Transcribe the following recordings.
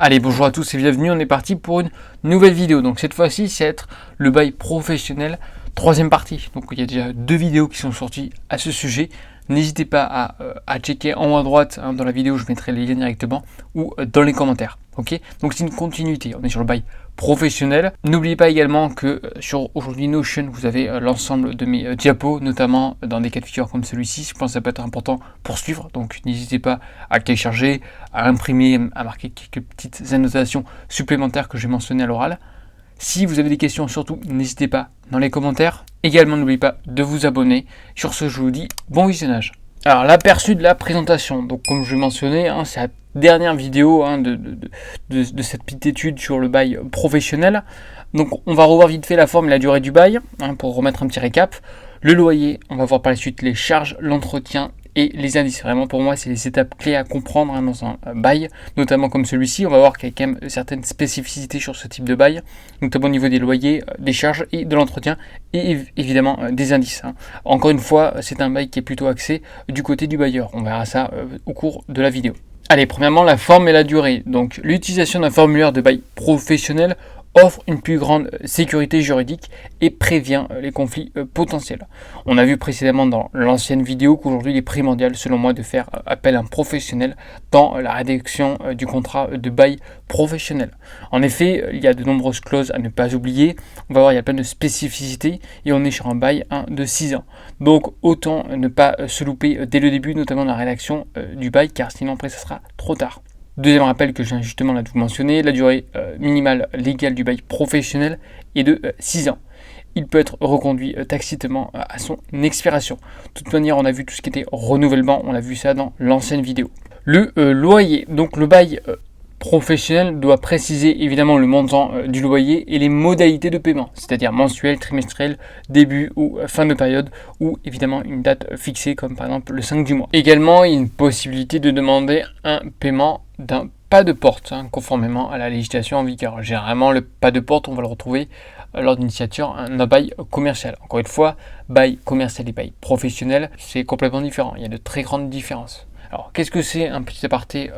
Allez, bonjour à tous et bienvenue, on est parti pour une nouvelle vidéo. Donc cette fois-ci, c'est être le bail professionnel, troisième partie. Donc il y a déjà deux vidéos qui sont sorties à ce sujet. N'hésitez pas à checker en haut à droite, dans la vidéo, je mettrai les liens directement, ou dans les commentaires. Ok, donc c'est une continuité, on est sur le bail professionnel. N'oubliez pas également que sur aujourd'hui Notion, vous avez l'ensemble de mes diapos, notamment dans des cas de figure comme celui-ci. Je pense que ça peut être important pour suivre, donc n'hésitez pas à télécharger, à imprimer, à marquer quelques petites annotations supplémentaires que j'ai mentionnées à l'oral. Si vous avez des questions, surtout, n'hésitez pas dans les commentaires. Également, n'oubliez pas de vous abonner. Sur ce, je vous dis bon visionnage. Alors, l'aperçu de la présentation. Donc, comme je l'ai mentionné, c'est la dernière vidéo de cette petite étude sur le bail professionnel. Donc, on va revoir vite fait la forme et la durée du bail, pour remettre un petit récap. Le loyer, on va voir par la suite les charges, l'entretien et les indices. Vraiment, pour moi, c'est les étapes clés à comprendre dans un bail, notamment comme celui-ci. On va voir qu'il y a quand même certaines spécificités sur ce type de bail, notamment au niveau des loyers, des charges et de l'entretien, et évidemment des indices. Encore une fois, c'est un bail qui est plutôt axé du côté du bailleur. On verra ça au cours de la vidéo. Allez, premièrement, la forme et la durée. Donc, l'utilisation d'un formulaire de bail professionnel offre une plus grande sécurité juridique et prévient les conflits potentiels. On a vu précédemment dans l'ancienne vidéo qu'aujourd'hui il est primordial selon moi de faire appel à un professionnel dans la rédaction du contrat de bail professionnel. En effet, il y a de nombreuses clauses à ne pas oublier. On va voir, il y a plein de spécificités et on est sur un bail de 6 ans. Donc autant ne pas se louper dès le début, notamment dans la rédaction du bail, car sinon après ça sera trop tard. Deuxième rappel que je viens justement là de vous mentionner, la durée minimale légale du bail professionnel est de 6 ans. Il peut être reconduit tacitement à son expiration. De toute manière, on a vu tout ce qui était renouvellement, on a vu ça dans l'ancienne vidéo. Le loyer, donc le bail professionnel doit préciser évidemment le montant du loyer et les modalités de paiement, c'est-à-dire mensuel, trimestriel, début ou fin de période, ou évidemment une date fixée comme par exemple le 5 du mois. Également, il y a une possibilité de demander un paiement d'un pas de porte, conformément à la législation en vigueur. Généralement, le pas de porte, on va le retrouver lors d'une signature d'un bail commercial. Encore une fois, bail commercial et bail professionnel, c'est complètement différent. Il y a de très grandes différences. Alors, qu'est-ce que c'est, un petit aparté,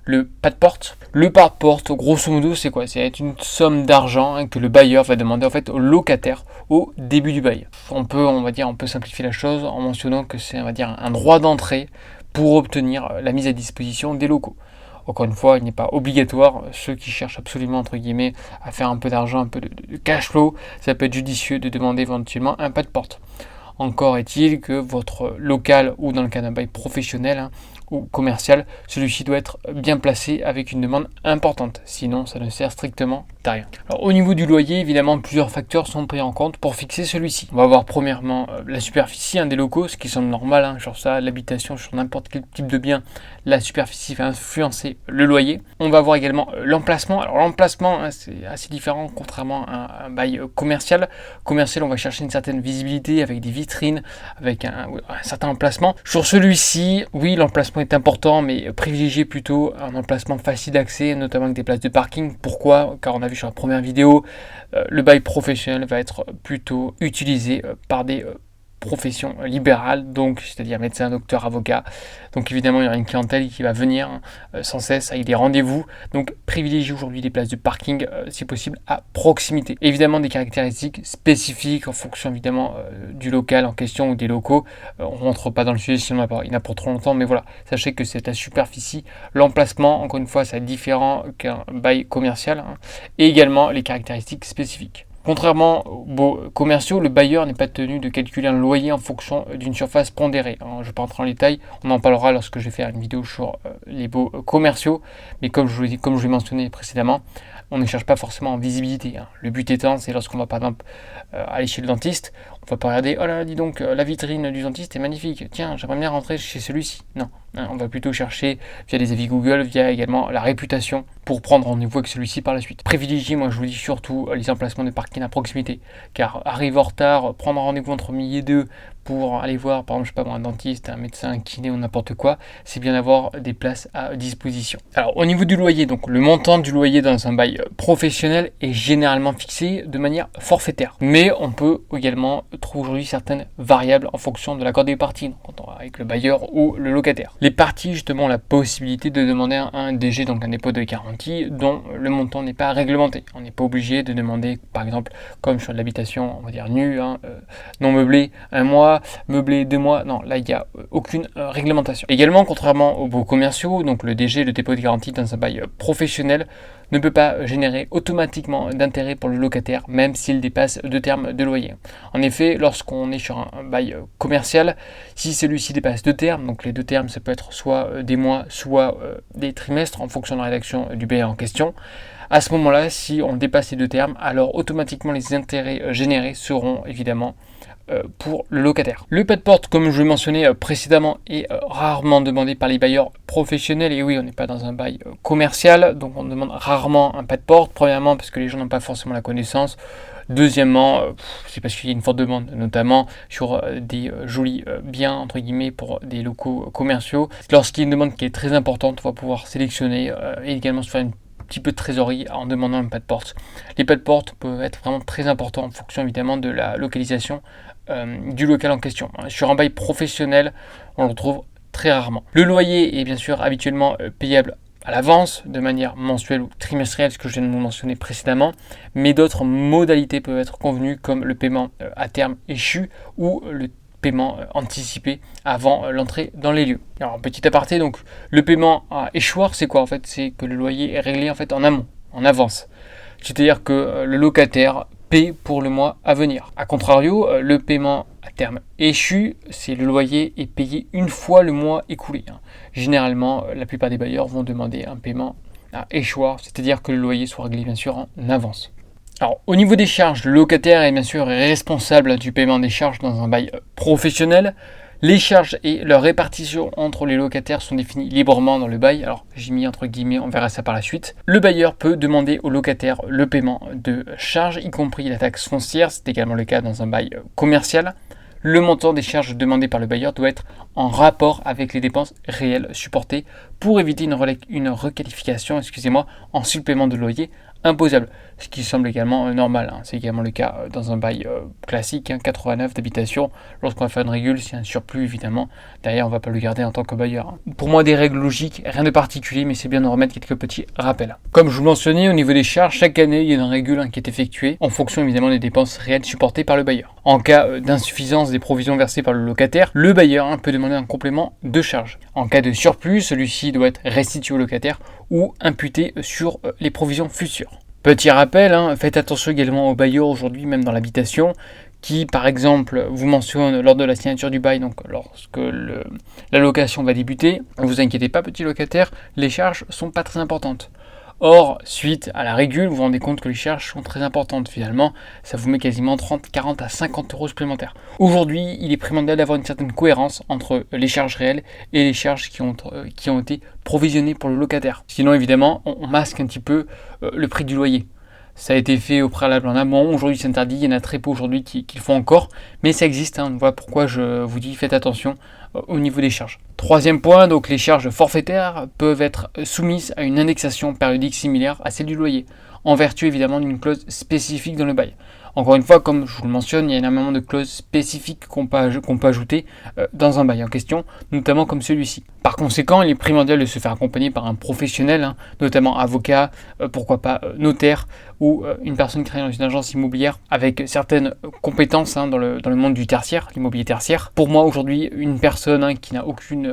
le pas de porte? Le pas de porte, grosso modo, c'est quoi? C'est une somme d'argent que le bailleur va demander en fait au locataire au début du bail. On peut simplifier la chose en mentionnant que c'est, un droit d'entrée pour obtenir la mise à disposition des locaux. Encore une fois, il n'est pas obligatoire. Ceux qui cherchent absolument, entre guillemets, à faire un peu d'argent, un peu de cash flow, ça peut être judicieux de demander éventuellement un pas de porte. Encore est-il que votre local ou dans le cas d'un bail professionnel ou commercial, celui-ci doit être bien placé avec une demande importante. Sinon, ça ne sert strictement à rien. Alors, au niveau du loyer, évidemment, plusieurs facteurs sont pris en compte pour fixer celui-ci. On va voir premièrement la superficie des locaux, ce qui semble normal, sur ça, l'habitation, sur n'importe quel type de bien, la superficie va influencer le loyer. On va voir également l'emplacement. Alors l'emplacement, c'est assez différent contrairement à un bail commercial. Commercial, on va chercher une certaine visibilité avec des vitrines, avec un certain emplacement. Sur celui-ci, oui, l'emplacement est important, mais privilégiez plutôt un emplacement facile d'accès, notamment avec des places de parking. Pourquoi? Car on a vu sur la première vidéo, le bail professionnel va être plutôt utilisé par des profession libérale, donc c'est-à-dire médecin, docteur, avocat. Donc évidemment, il y aura une clientèle qui va venir sans cesse avec des rendez-vous. Donc privilégiez aujourd'hui les places de parking, si possible, à proximité. Évidemment, des caractéristiques spécifiques en fonction évidemment du local en question ou des locaux. On ne rentre pas dans le sujet, sinon il y en a pour trop longtemps, mais voilà, sachez que c'est la superficie, l'emplacement, encore une fois, c'est différent qu'un bail commercial, et également les caractéristiques spécifiques. Contrairement aux baux commerciaux, le bailleur n'est pas tenu de calculer un loyer en fonction d'une surface pondérée. Je ne vais pas rentrer en détail, on en parlera lorsque je vais faire une vidéo sur les baux commerciaux, mais comme je l'ai mentionné précédemment, on ne cherche pas forcément en visibilité. Le but étant, c'est lorsqu'on va par exemple aller chez le dentiste, on va pas regarder, oh là, dis donc, la vitrine du dentiste est magnifique, tiens, j'aimerais bien rentrer chez celui-ci. Non, on va plutôt chercher via les avis Google, via également la réputation, pour prendre rendez-vous avec celui-ci par la suite. Privilégiez, moi je vous dis surtout, les emplacements de parking à proximité, car arriver en retard, prendre rendez-vous entre midi et deux pour aller voir, par exemple, je sais pas moi, un dentiste, un médecin, un kiné ou n'importe quoi, c'est bien d'avoir des places à disposition. Alors au niveau du loyer, donc le montant du loyer dans un bail professionnel est généralement fixé de manière forfaitaire. Mais on peut également trouver aujourd'hui certaines variables en fonction de l'accord des parties, donc avec le bailleur ou le locataire. Les parties justement ont la possibilité de demander un DG, donc un dépôt de garantie, dont le montant n'est pas réglementé. On n'est pas obligé de demander, par exemple, comme sur de l'habitation, on va dire nue, non meublé 1 mois, meublé 2 mois. Non, là il n'y a aucune réglementation. Également, contrairement aux baux commerciaux, donc le DG, le dépôt de garantie dans un bail professionnel, ne peut pas générer automatiquement d'intérêt pour le locataire, même s'il dépasse 2 termes de loyer. En effet, lorsqu'on est sur un bail commercial, si celui-ci dépasse 2 termes, donc les 2 termes, ça peut être soit des mois, soit des trimestres, en fonction de la rédaction du bail en question. À ce moment-là, si on dépasse les 2 termes, alors automatiquement les intérêts générés seront évidemment pour le locataire. Le pas de porte, comme je le mentionnais précédemment, est rarement demandé par les bailleurs professionnels. Et oui, on n'est pas dans un bail commercial, donc on demande rarement un pas de porte. Premièrement, parce que les gens n'ont pas forcément la connaissance. Deuxièmement, c'est parce qu'il y a une forte demande, notamment sur des jolis biens, entre guillemets, pour des locaux commerciaux. Lorsqu'il y a une demande qui est très importante, on va pouvoir sélectionner et également se faire une petit peu de trésorerie en demandant un pas de porte. Les pas de porte peuvent être vraiment très importants en fonction évidemment de la localisation du local en question. Sur un bail professionnel, on le retrouve très rarement. Le loyer est bien sûr habituellement payable à l'avance, de manière mensuelle ou trimestrielle, ce que je viens de vous mentionner précédemment, mais d'autres modalités peuvent être convenues comme le paiement à terme échu ou le paiement anticipé avant l'entrée dans les lieux. Alors petit aparté, donc le paiement à échoir, c'est quoi en fait? C'est que le loyer est réglé en fait en amont, en avance. C'est-à-dire que le locataire paie pour le mois à venir. A contrario, le paiement à terme échu, c'est le loyer est payé une fois le mois écoulé. Généralement, la plupart des bailleurs vont demander un paiement à échoir, c'est-à-dire que le loyer soit réglé bien sûr en avance. Alors, au niveau des charges, le locataire est bien sûr responsable du paiement des charges dans un bail professionnel. Les charges et leur répartition entre les locataires sont définies librement dans le bail. Alors, j'ai mis entre guillemets, on verra ça par la suite. Le bailleur peut demander au locataire le paiement de charges, y compris la taxe foncière. C'est également le cas dans un bail commercial. Le montant des charges demandées par le bailleur doit être en rapport avec les dépenses réelles supportées pour éviter une requalification en supplément de loyer imposable, ce qui semble également normal. C'est également le cas dans un bail classique, 89 d'habitation. Lorsqu'on va faire une régule, s'il y a un surplus, évidemment, derrière, on ne va pas le garder en tant que bailleur. Pour moi, des règles logiques, rien de particulier, mais c'est bien de remettre quelques petits rappels. Comme je vous le mentionnais, au niveau des charges, chaque année, il y a une régule qui est effectuée en fonction évidemment des dépenses réelles supportées par le bailleur. En cas d'insuffisance des provisions versées par le locataire, le bailleur peut demander un complément de charge. En cas de surplus, celui-ci doit être restitué au locataire ou imputé sur les provisions futures. Petit rappel, faites attention également aux bailleurs aujourd'hui, même dans l'habitation, qui par exemple vous mentionne lors de la signature du bail, donc lorsque la location va débuter, ne vous inquiétez pas petit locataire, les charges sont pas très importantes. Or, suite à la régule, vous vous rendez compte que les charges sont très importantes. Finalement, ça vous met quasiment 30, 40 à 50 euros supplémentaires. Aujourd'hui, il est primordial d'avoir une certaine cohérence entre les charges réelles et les charges qui ont été provisionnées pour le locataire. Sinon, évidemment, on masque un petit peu le prix du loyer. Ça a été fait au préalable en amont, aujourd'hui c'est interdit, il y en a très peu aujourd'hui qui le font encore, mais ça existe, voilà pourquoi je vous dis faites attention au niveau des charges. Troisième point, donc les charges forfaitaires peuvent être soumises à une indexation périodique similaire à celle du loyer, en vertu évidemment d'une clause spécifique dans le bail. Encore une fois, comme je vous le mentionne, il y a énormément de clauses spécifiques qu'on peut ajouter dans un bail en question, notamment comme celui-ci. Par conséquent, il est primordial de se faire accompagner par un professionnel, notamment avocat, pourquoi pas notaire, ou une personne qui travaille dans une agence immobilière avec certaines compétences dans le monde du tertiaire, l'immobilier tertiaire. Pour moi, aujourd'hui, une personne qui n'a aucune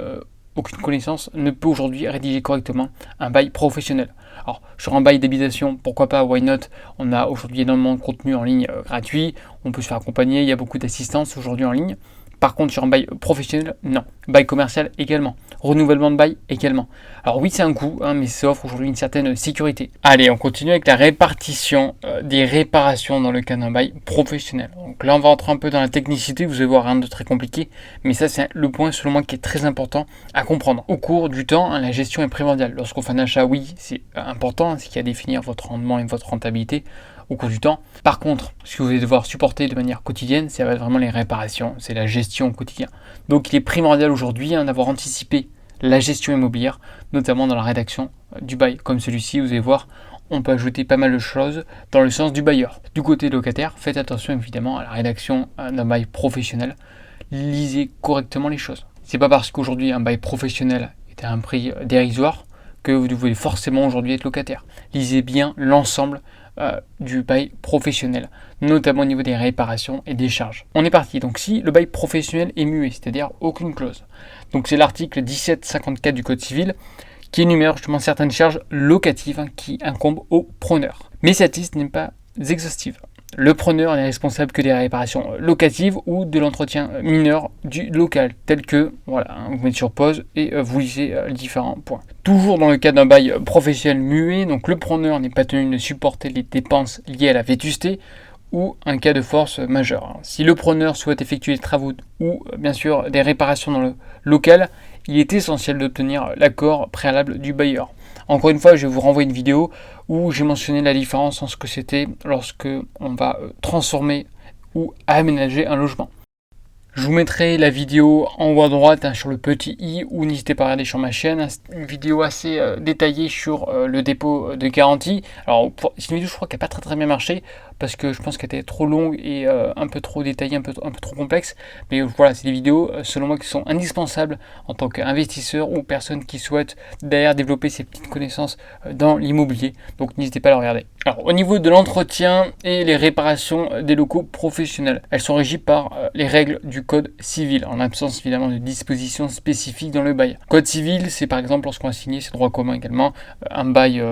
connaissance ne peut aujourd'hui rédiger correctement un bail professionnel. Alors, sur un bail d'habitation, pourquoi pas, why not? On a aujourd'hui énormément de contenu en ligne gratuit, on peut se faire accompagner, il y a beaucoup d'assistance aujourd'hui en ligne. Par contre, sur un bail professionnel, non. Bail commercial également. Renouvellement de bail également. Alors oui, c'est un coût, mais ça offre aujourd'hui une certaine sécurité. Allez, on continue avec la répartition des réparations dans le cas d'un bail professionnel. Donc là, on va entrer un peu dans la technicité, vous allez voir, rien de très compliqué. Mais ça, c'est le point, selon moi, qui est très important à comprendre. Au cours du temps, la gestion est primordiale. Lorsqu'on fait un achat, oui, c'est important, c'est qu'il y a à définir votre rendement et votre rentabilité. au cours du temps. Par contre, ce que vous allez devoir supporter de manière quotidienne, ça va être vraiment les réparations, c'est la gestion au quotidien. Donc il est primordial aujourd'hui d'avoir anticipé la gestion immobilière, notamment dans la rédaction du bail. Comme celui-ci, vous allez voir, on peut ajouter pas mal de choses dans le sens du bailleur. Du côté locataire, faites attention évidemment à la rédaction d'un bail professionnel. Lisez correctement les choses. C'est pas parce qu'aujourd'hui un bail professionnel est à un prix dérisoire que vous devez forcément aujourd'hui être locataire. Lisez bien l'ensemble du bail professionnel, notamment au niveau des réparations et des charges. On est parti. Donc si le bail professionnel est muet, c'est-à-dire aucune clause, donc c'est l'article 1754 du Code civil qui énumère justement certaines charges locatives qui incombent au preneur. Mais cette liste n'est pas exhaustive. Le preneur n'est responsable que des réparations locatives ou de l'entretien mineur du local, tel que, voilà, vous mettez sur pause et vous lisez les différents points. Toujours dans le cas d'un bail professionnel muet, donc le preneur n'est pas tenu de supporter les dépenses liées à la vétusté ou un cas de force majeure. Si le preneur souhaite effectuer des travaux ou bien sûr des réparations dans le local, il est essentiel d'obtenir l'accord préalable du bailleur. Encore une fois, je vais vous renvoyer une vidéo où j'ai mentionné la différence entre ce que c'était lorsque on va transformer ou aménager un logement. Je vous mettrai la vidéo en haut à droite sur le petit i, ou n'hésitez pas à regarder sur ma chaîne, une vidéo assez détaillée sur le dépôt de garantie. Alors c'est une vidéo, je crois qu'elle n'a pas très bien marché parce que je pense qu'elle était trop longue et un peu trop détaillée, un peu trop complexe. Mais voilà, c'est des vidéos selon moi qui sont indispensables en tant qu'investisseur ou personne qui souhaite derrière développer ses petites connaissances dans l'immobilier. Donc n'hésitez pas à la regarder. Alors au niveau de l'entretien et les réparations des locaux professionnels, elles sont régies par les règles du Code civil, en absence évidemment de dispositions spécifiques dans le bail. Code civil, c'est par exemple lorsqu'on a signé, c'est droit commun également, un bail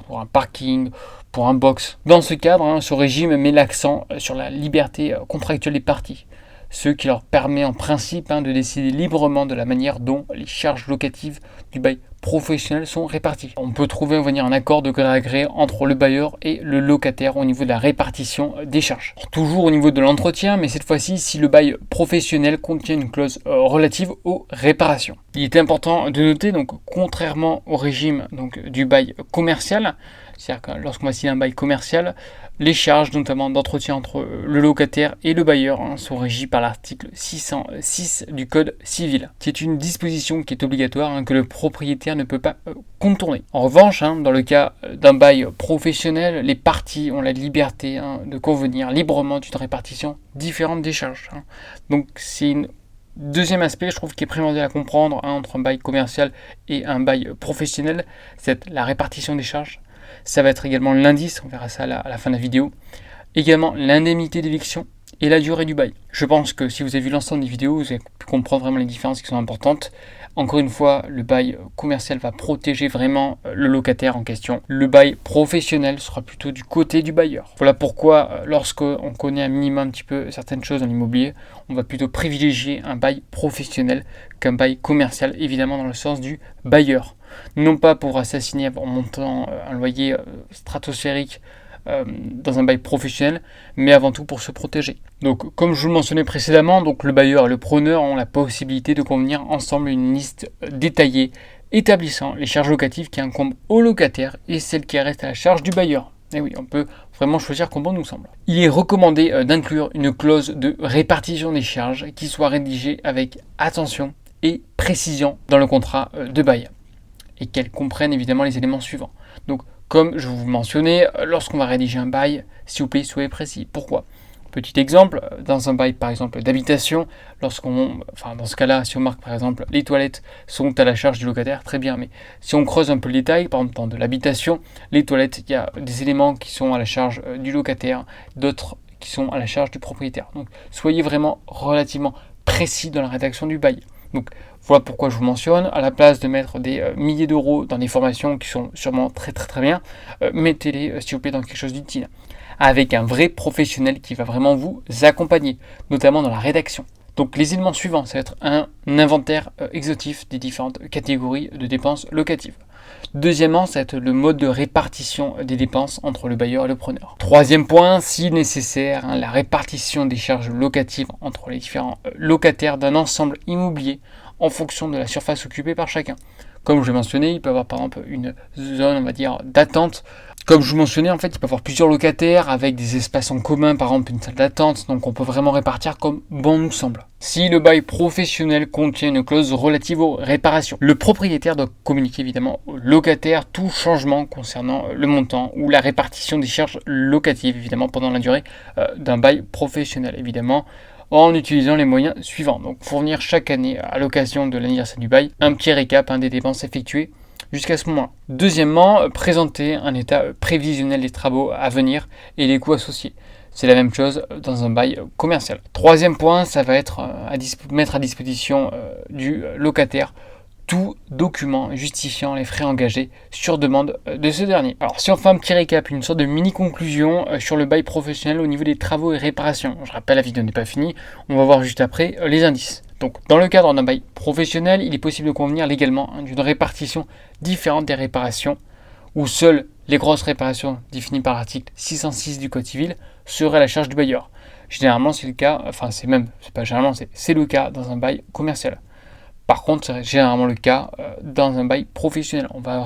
pour un parking, pour un box. Dans ce cadre, ce régime met l'accent sur la liberté contractuelle des parties, ce qui leur permet en principe de décider librement de la manière dont les charges locatives du bail professionnel sont réparties. On peut trouver un accord de gré à gré entre le bailleur et le locataire au niveau de la répartition des charges. Toujours au niveau de l'entretien, mais cette fois-ci si le bail professionnel contient une clause relative aux réparations. Il est important de noter, donc contrairement au régime du bail commercial, c'est-à-dire que lorsqu'on va signer un bail commercial, les charges notamment d'entretien entre le locataire et le bailleur sont régies par l'article 606 du Code civil. C'est une disposition qui est obligatoire, que le propriétaire ne peut pas contourner. En revanche, dans le cas d'un bail professionnel, les parties ont la liberté de convenir librement d'une répartition différente des charges. Donc c'est une deuxième aspect, je trouve, qui est primordial à comprendre entre un bail commercial et un bail professionnel, c'est la répartition des charges. Ça va être également l'indice, on verra ça à la fin de la vidéo. Également l'indemnité d'éviction et la durée du bail. Je pense que si vous avez vu l'ensemble des vidéos, vous avez pu comprendre vraiment les différences qui sont importantes. Encore une fois, le bail commercial va protéger vraiment le locataire en question. Le bail professionnel sera plutôt du côté du bailleur. Voilà pourquoi, lorsqu'on connaît un minimum un petit peu certaines choses dans l'immobilier, on va plutôt privilégier un bail professionnel qu'un bail commercial, évidemment dans le sens du bailleur. Non pas pour assassiner en montant un loyer stratosphérique dans un bail professionnel, mais avant tout pour se protéger. Donc comme je vous le mentionnais précédemment, donc le bailleur et le preneur ont la possibilité de convenir ensemble une liste détaillée établissant les charges locatives qui incombent au locataire et celles qui restent à la charge du bailleur. Et oui, on peut vraiment choisir comme bon nous semble. Il est recommandé d'inclure une clause de répartition des charges qui soit rédigée avec attention et précision dans le contrat de bail et qu'elle comprenne évidemment les éléments suivants. Donc comme je vous mentionnais, lorsqu'on va rédiger un bail, s'il vous plaît, soyez précis. Pourquoi ? Petit exemple, dans un bail par exemple d'habitation, dans ce cas-là, si on marque par exemple les toilettes sont à la charge du locataire, très bien, mais si on creuse un peu le détail, par exemple dans de l'habitation, les toilettes, il y a des éléments qui sont à la charge du locataire, d'autres qui sont à la charge du propriétaire. Donc soyez vraiment relativement précis dans la rédaction du bail. Donc voilà pourquoi je vous mentionne, à la place de mettre des milliers d'euros dans des formations qui sont sûrement très bien, mettez-les s'il vous plaît dans quelque chose d'utile, avec un vrai professionnel qui va vraiment vous accompagner, notamment dans la rédaction. Donc les éléments suivants, ça va être un inventaire exhaustif des différentes catégories de dépenses locatives. Deuxièmement, ça va être le mode de répartition des dépenses entre le bailleur et le preneur. Troisième point, si nécessaire, la répartition des charges locatives entre les différents locataires d'un ensemble immobilier en fonction de la surface occupée par chacun. Comme je l'ai mentionné, il peut y avoir par exemple une zone, on va dire, d'attente Comme je vous mentionnais, en fait, il peut y avoir plusieurs locataires avec des espaces en commun, par exemple une salle d'attente, donc on peut vraiment répartir comme bon nous semble. Si le bail professionnel contient une clause relative aux réparations, le propriétaire doit communiquer évidemment au locataire tout changement concernant le montant ou la répartition des charges locatives, évidemment pendant la durée d'un bail professionnel, évidemment en utilisant les moyens suivants. Donc fournir chaque année à l'occasion de l'anniversaire du bail un petit récap des dépenses effectuées jusqu'à ce moment-là. Deuxièmement, présenter un état prévisionnel des travaux à venir et les coûts associés. C'est la même chose dans un bail commercial. Troisième point, ça va être mettre à disposition du locataire tout document justifiant les frais engagés sur demande de ce dernier. Alors si on fait un petit récap, une sorte de mini-conclusion sur le bail professionnel au niveau des travaux et réparations. Je rappelle, la vidéo n'est pas finie, on va voir juste après les indices. Donc dans le cadre d'un bail professionnel, il est possible de convenir légalement d'une répartition différente des réparations, où seules les grosses réparations définies par l'article 606 du Code civil seraient à la charge du bailleur. Généralement c'est le cas, c'est le cas dans un bail commercial. Par contre, c'est généralement le cas dans un bail professionnel. On va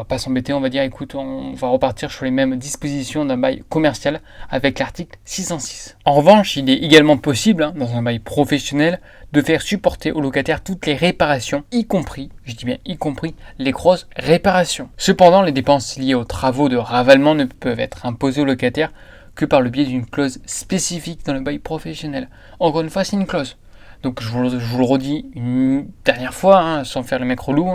pas s'embêter, on va dire, écoute, on va repartir sur les mêmes dispositions d'un bail commercial avec l'article 606. En revanche, il est également possible, dans un bail professionnel, de faire supporter au locataire toutes les réparations, y compris, je dis bien y compris, les grosses réparations. Cependant, les dépenses liées aux travaux de ravalement ne peuvent être imposées au locataire que par le biais d'une clause spécifique dans le bail professionnel. Encore une fois, c'est une clause. Donc je vous le redis une dernière fois, sans faire le mec relou,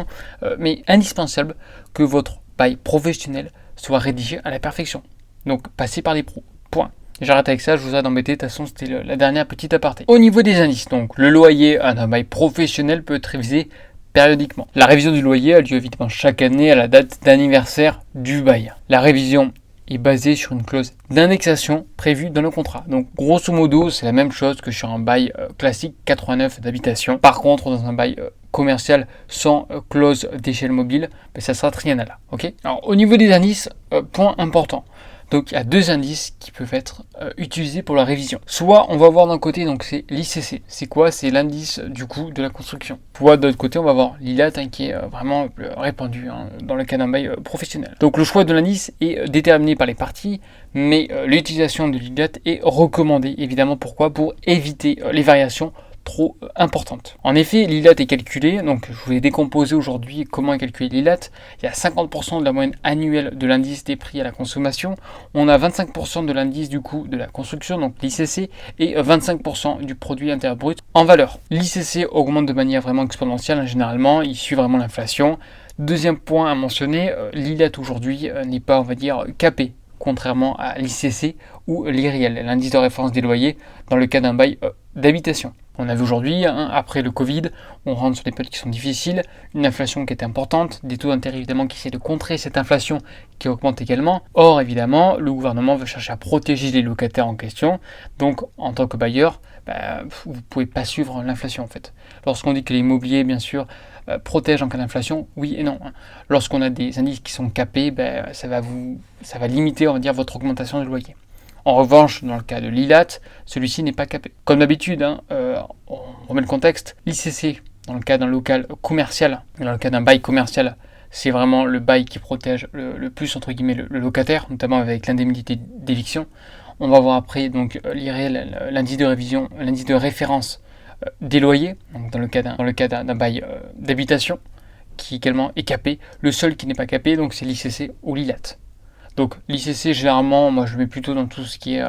mais indispensable que votre bail professionnel soit rédigé à la perfection. Donc passez par les pros. Point. J'arrête avec ça, je vous ai d'embêter, de toute façon c'était la dernière petite aparté. Au niveau des indices, donc le loyer d'un bail professionnel peut être révisé périodiquement. La révision du loyer a lieu évidemment chaque année à la date d'anniversaire du bail. La révision est basé sur une clause d'indexation prévue dans le contrat. Donc grosso modo, c'est la même chose que sur un bail classique 89 d'habitation. Par contre, dans un bail commercial sans clause d'échelle mobile, ça sera triennal. Okay. Alors au niveau des indices, point important. Donc il y a deux indices qui peuvent être utilisés pour la révision. Soit on va voir d'un côté, donc c'est l'ICC. C'est quoi? C'est l'indice du coût de la construction. Soit de l'autre côté, on va voir l'ILAT qui est vraiment répandu dans le cas d'un bail professionnel. Donc le choix de l'indice est déterminé par les parties, mais l'utilisation de l'ILAT est recommandée. Évidemment, pourquoi? Pour éviter les variations trop importante. En effet, l'ILAT est calculé, donc je vais décomposer aujourd'hui comment est calculé l'ILAT. Il y a 50% de la moyenne annuelle de l'indice des prix à la consommation, on a 25% de l'indice du coût de la construction, donc l'ICC, et 25% du produit intérieur brut en valeur. L'ICC augmente de manière vraiment exponentielle, généralement, il suit vraiment l'inflation. Deuxième point à mentionner, l'ILAT aujourd'hui n'est pas, on va dire, capé, contrairement à l'ICC ou l'IRIL, l'indice de référence des loyers, dans le cas d'un bail d'habitation. On a vu aujourd'hui, après le Covid, on rentre sur des périodes qui sont difficiles, une inflation qui est importante, des taux d'intérêt évidemment qui essaient de contrer cette inflation qui augmente également. Or évidemment, le gouvernement veut chercher à protéger les locataires en question, donc en tant que bailleur, vous ne pouvez pas suivre l'inflation en fait. Lorsqu'on dit que l'immobilier, bien sûr, protège en cas d'inflation, oui et non. Lorsqu'on a des indices qui sont capés, ça va limiter, on va dire, votre augmentation de loyer. En revanche, dans le cas de l'ILAT, celui-ci n'est pas capé. Comme d'habitude, on remet le contexte, l'ICC, dans le cas d'un local commercial, dans le cas d'un bail commercial, c'est vraiment le bail qui protège le plus, entre guillemets, le locataire, notamment avec l'indemnité d'éviction. On va voir après donc l'IRL, l'indice de révision, l'indice de référence des loyers, donc dans le cas d'un bail d'habitation, qui également est capé. Le seul qui n'est pas capé, donc c'est l'ICC ou l'ILAT. Donc l'ICC, généralement, moi je mets plutôt dans tout ce qui est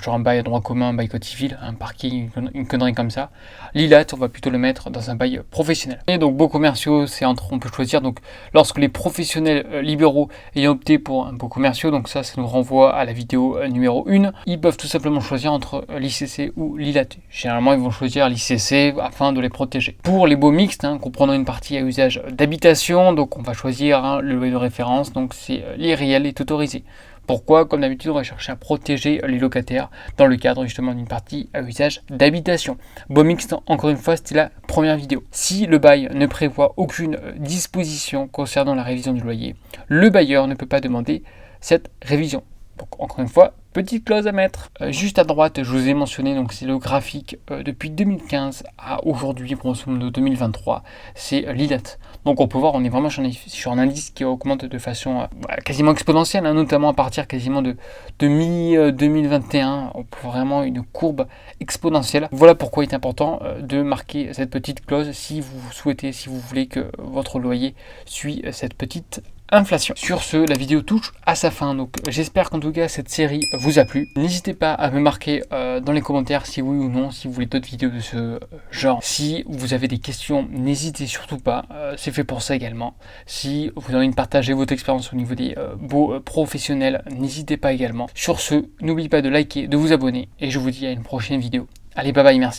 sur un bail à droit commun, un bail code civil, un parking, une connerie comme ça. L'ILAT, on va plutôt le mettre dans un bail professionnel. Et donc baux commerciaux, on peut choisir donc lorsque les professionnels libéraux ayant opté pour un baux commerciaux, donc ça nous renvoie à la vidéo numéro 1, ils peuvent tout simplement choisir entre l'ICC ou l'ILAT. Généralement, ils vont choisir l'ICC afin de les protéger. Pour les baux mixtes, comprenant une partie à usage d'habitation, donc on va choisir le loyer de référence, donc c'est l'IRL et tout autorisé. Pourquoi? Comme d'habitude, on va chercher à protéger les locataires dans le cadre justement d'une partie à usage d'habitation. Baux mixte, encore une fois, c'était la première vidéo. Si le bail ne prévoit aucune disposition concernant la révision du loyer, le bailleur ne peut pas demander cette révision. Donc encore une fois, petite clause à mettre. Juste à droite, je vous ai mentionné, donc c'est le graphique depuis 2015 à aujourd'hui, grosso modo 2023, c'est Lilat. Donc on peut voir, on est vraiment sur un indice qui augmente de façon quasiment exponentielle, hein, notamment à partir quasiment de mi-2021, on peut vraiment une courbe exponentielle. Voilà pourquoi il est important de marquer cette petite clause si vous souhaitez, si vous voulez que votre loyer suit cette petite inflation. Sur ce, la vidéo touche à sa fin, donc j'espère qu'en tout cas cette série vous a plu. N'hésitez pas à me marquer dans les commentaires si oui ou non, si vous voulez d'autres vidéos de ce genre. Si vous avez des questions, n'hésitez surtout pas, c'est fait pour ça également. Si vous avez envie de partager votre expérience au niveau des beaux professionnels, n'hésitez pas également. Sur ce, n'oubliez pas de liker, de vous abonner et je vous dis à une prochaine vidéo. Allez, bye bye, merci.